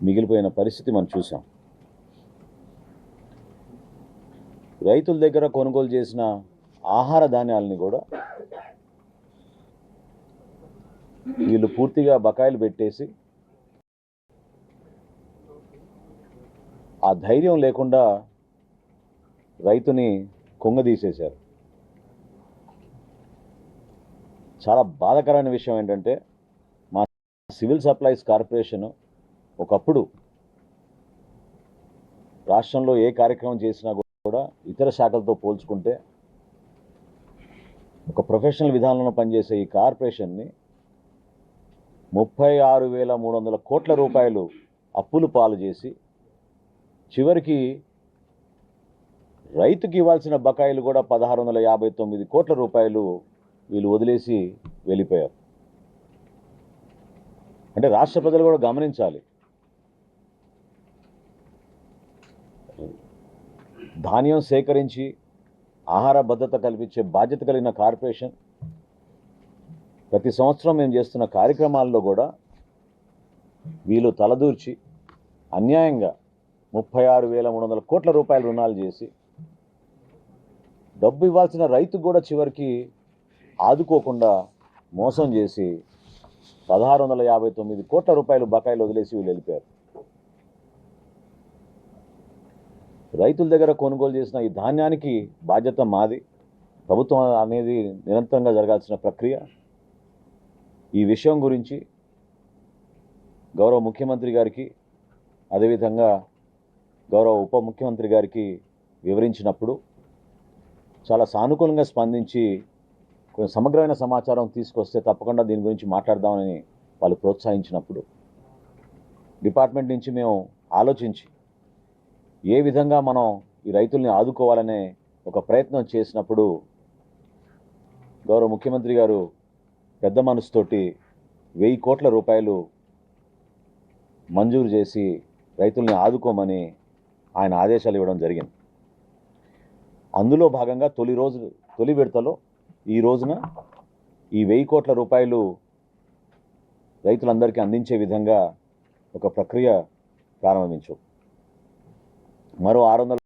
మిగిలిపోయిన పరిస్థితి మనం చూసాం. రైతుల దగ్గర కొనుగోలు చేసిన ఆహార ధాన్యాలని కూడా వీళ్ళు పూర్తిగా బకాయిలు పెట్టేసి ఆ ధైర్యం లేకుండా రైతుని కుంగదీసేశారు. చాలా బాధాకరమైన విషయం ఏంటంటే మా సివిల్ సప్లైస్ కార్పొరేషన్ ఒకప్పుడు రాష్ట్రంలో ఏ కార్యక్రమం చేసినా కూడా ఇతర శాఖలతో పోల్చుకుంటే ఒక ప్రొఫెషనల్ విధానంలో పనిచేసే ఈ కార్పొరేషన్ని 36,300 కోట్ల రూపాయలు అప్పులు పాలు చేసి చివరికి రైతుకి ఇవ్వాల్సిన బకాయిలు కూడా 1,659 కోట్ల రూపాయలు వీళ్ళు వదిలేసి వెళ్ళిపోయారు. అంటే రాష్ట్ర ప్రజలు కూడా గమనించాలి. ధాన్యం సేకరించి ఆహార భద్రత కల్పించే బాధ్యత కలిగిన కార్పొరేషన్ ప్రతి సంవత్సరం మేము చేస్తున్న కార్యక్రమాల్లో కూడా వీళ్ళు తలదూర్చి అన్యాయంగా 36,300 కోట్ల రూపాయల రుణాలు చేసి డబ్బు ఇవ్వాల్సిన రైతుకు కూడా చివరికి ఆదుకోకుండా మోసం చేసి 1,659 కోట్ల రూపాయలు బకాయిలు వదిలేసి వీళ్ళు వెళ్ళిపోయారు. రైతుల దగ్గర కొనుగోలు చేసిన ఈ ధాన్యానికి బాధ్యత మాది. ప్రభుత్వం అనేది నిరంతరంగా జరగాల్సిన ప్రక్రియ. ఈ విషయం గురించి గౌరవ ముఖ్యమంత్రి గారికి అదేవిధంగా గౌరవ ఉప ముఖ్యమంత్రి గారికి వివరించినప్పుడు చాలా సానుకూలంగా స్పందించి కొంచెం సమగ్రమైన సమాచారం తీసుకొస్తే తప్పకుండా దీని గురించి మాట్లాడదామని వాళ్ళు ప్రోత్సహించినప్పుడు డిపార్ట్మెంట్ నుంచి మేము ఆలోచించి ఏ విధంగా మనం ఈ రైతుల్ని ఆదుకోవాలనే ఒక ప్రయత్నం చేసినప్పుడు గౌరవ ముఖ్యమంత్రి గారు పెద్ద మనసుతోటి 1,000 కోట్ల రూపాయలు మంజూరు చేసి రైతుల్ని ఆదుకోమని ఆయన ఆదేశాలు ఇవ్వడం జరిగింది. అందులో భాగంగా తొలి విడతలో ఈ రోజున ఈ 1,000 కోట్ల రూపాయలు రైతులందరికీ అందించే విధంగా ఒక ప్రక్రియ ప్రారంభించాం. మరో 600